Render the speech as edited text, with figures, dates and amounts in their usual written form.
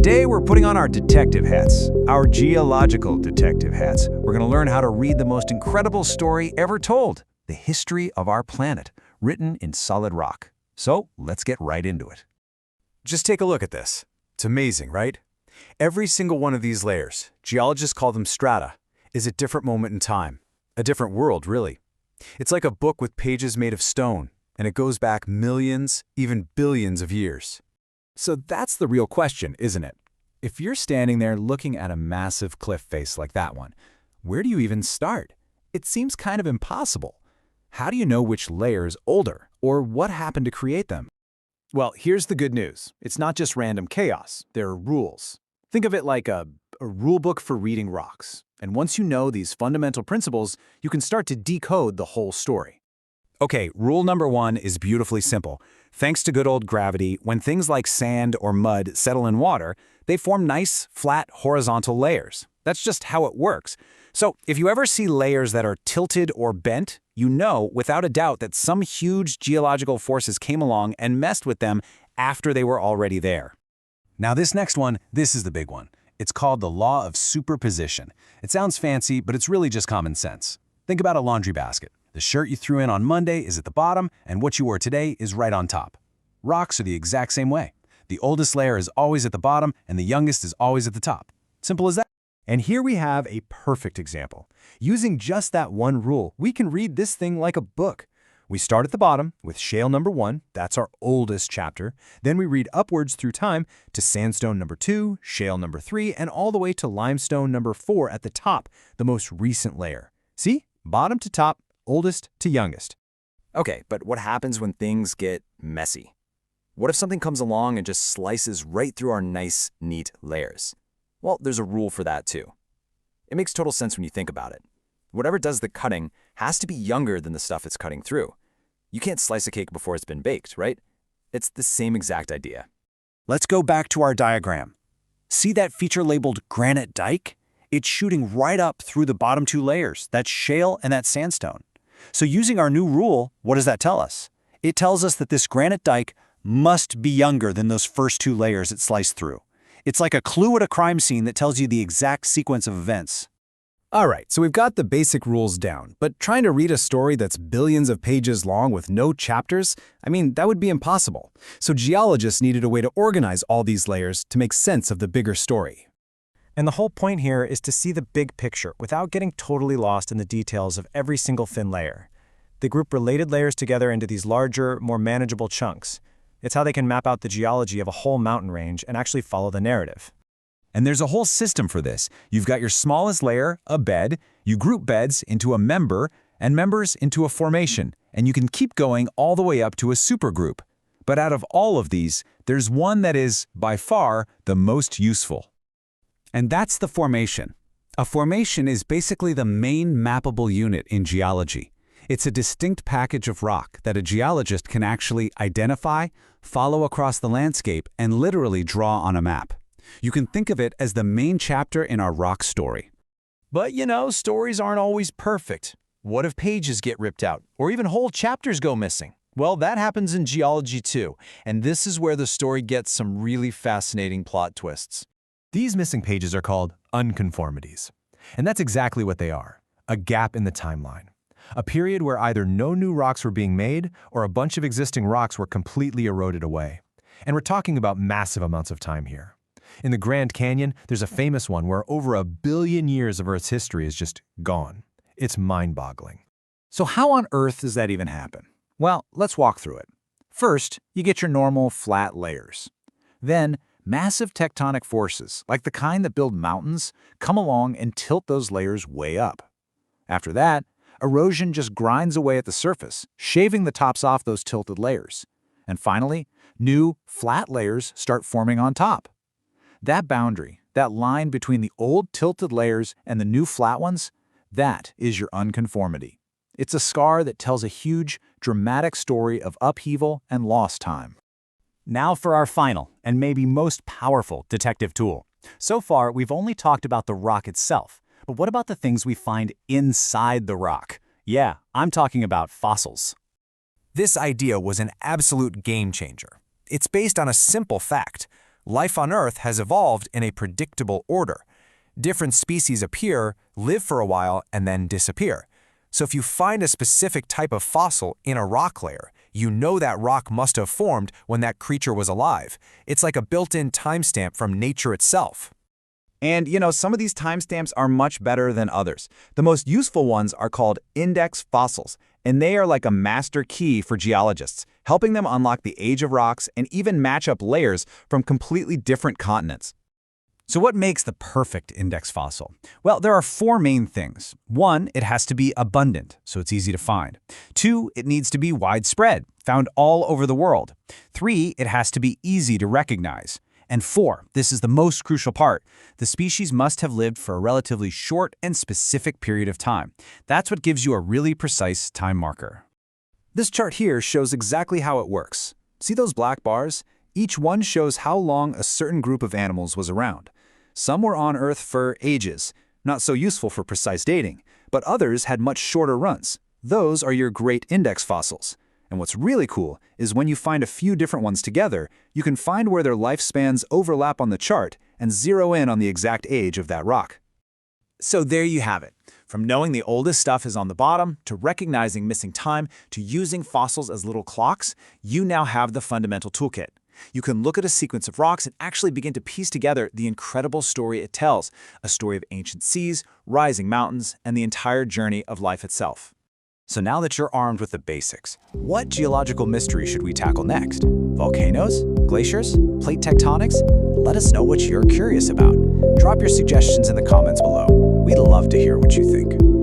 Today we're putting on our detective hats, our geological detective hats. We're going to learn how to read the most incredible story ever told, the history of our planet, written in solid rock. So let's get right into it. Just take a look at this. It's amazing, right? Every single one of these layers, geologists call them strata, is a different moment in time. A different world, really. It's like a book with pages made of stone, and it goes back millions, even billions of years. So that's the real question, isn't it? If you're standing there looking at a massive cliff face like that one, where do you even start? It seems kind of impossible. How do you know which layer is older, or what happened to create them? Well, here's the good news. It's not just random chaos. There are rules. Think of it like a rule book for reading rocks. And once you know these fundamental principles, you can start to decode the whole story. Okay, rule number 1 is beautifully simple. Thanks to good old gravity, when things like sand or mud settle in water, they form nice, flat, horizontal layers. That's just how it works. So if you ever see layers that are tilted or bent, you know without a doubt that some huge geological forces came along and messed with them after they were already there. Now this next one, this is the big one. It's called the law of superposition. It sounds fancy, but it's really just common sense. Think about a laundry basket. The shirt you threw in on Monday is at the bottom, and what you wore today is right on top. Rocks are the exact same way. The oldest layer is always at the bottom, and the youngest is always at the top. Simple as that. And here we have a perfect example. Using just that one rule, we can read this thing like a book. We start at the bottom with shale number 1, that's our oldest chapter. Then we read upwards through time to sandstone number 2, shale number 3, and all the way to limestone number 4 at the top, the most recent layer. See? Bottom to top, oldest to youngest. Okay, but what happens when things get messy? What if something comes along and just slices right through our nice, neat layers? Well, there's a rule for that too. It makes total sense when you think about it. Whatever does the cutting has to be younger than the stuff it's cutting through. You can't slice a cake before it's been baked, right? It's the same exact idea. Let's go back to our diagram. See that feature labeled granite dike? It's shooting right up through the bottom 2 layers, that's shale and that's sandstone. So using our new rule, what does that tell us? It tells us that this granite dike must be younger than those first 2 layers it sliced through. It's like a clue at a crime scene that tells you the exact sequence of events. All right, so we've got the basic rules down, but trying to read a story that's billions of pages long with no chapters, that would be impossible. So geologists needed a way to organize all these layers to make sense of the bigger story. And the whole point here is to see the big picture without getting totally lost in the details of every single thin layer. They group related layers together into these larger, more manageable chunks. It's how they can map out the geology of a whole mountain range and actually follow the narrative. And there's a whole system for this. You've got your smallest layer, a bed, you group beds into a member, and members into a formation, and you can keep going all the way up to a supergroup. But out of all of these, there's one that is, by far, the most useful. And that's the formation. A formation is basically the main mappable unit in geology. It's a distinct package of rock that a geologist can actually identify, follow across the landscape, and literally draw on a map. You can think of it as the main chapter in our rock story. But stories aren't always perfect. What if pages get ripped out, or even whole chapters go missing? Well, that happens in geology too, and this is where the story gets some really fascinating plot twists. These missing pages are called unconformities. And that's exactly what they are, a gap in the timeline. A period where either no new rocks were being made or a bunch of existing rocks were completely eroded away. And we're talking about massive amounts of time here. In the Grand Canyon, there's a famous one where over 1 billion years of Earth's history is just gone. It's mind-boggling. So how on earth does that even happen? Well, let's walk through it. First, you get your normal flat layers. Then, massive tectonic forces, like the kind that build mountains, come along and tilt those layers way up. After that, erosion just grinds away at the surface, shaving the tops off those tilted layers. And finally, new, flat layers start forming on top. That boundary, that line between the old tilted layers and the new flat ones, that is your unconformity. It's a scar that tells a huge, dramatic story of upheaval and lost time. Now for our final, and maybe most powerful, detective tool. So far, we've only talked about the rock itself, but what about the things we find inside the rock? Yeah, I'm talking about fossils. This idea was an absolute game changer. It's based on a simple fact. Life on Earth has evolved in a predictable order. Different species appear, live for a while, and then disappear. So if you find a specific type of fossil in a rock layer, you know that rock must have formed when that creature was alive. It's like a built-in timestamp from nature itself. And, some of these timestamps are much better than others. The most useful ones are called index fossils, and they are like a master key for geologists, helping them unlock the age of rocks and even match up layers from completely different continents. So what makes the perfect index fossil? Well, there are four main things. 1, it has to be abundant, so it's easy to find. 2, it needs to be widespread, found all over the world. 3, it has to be easy to recognize. And 4, this is the most crucial part, the species must have lived for a relatively short and specific period of time. That's what gives you a really precise time marker. This chart here shows exactly how it works. See those black bars? Each one shows how long a certain group of animals was around. Some were on Earth for ages, not so useful for precise dating, but others had much shorter runs. Those are your great index fossils. And what's really cool is when you find a few different ones together, you can find where their lifespans overlap on the chart and zero in on the exact age of that rock. So there you have it. From knowing the oldest stuff is on the bottom, to recognizing missing time, to using fossils as little clocks, you now have the fundamental toolkit. You can look at a sequence of rocks and actually begin to piece together the incredible story it tells, a story of ancient seas, rising mountains, and the entire journey of life itself. So now that you're armed with the basics, what geological mystery should we tackle next? Volcanoes? Glaciers? Plate tectonics? Let us know what you're curious about. Drop your suggestions in the comments below. We'd love to hear what you think.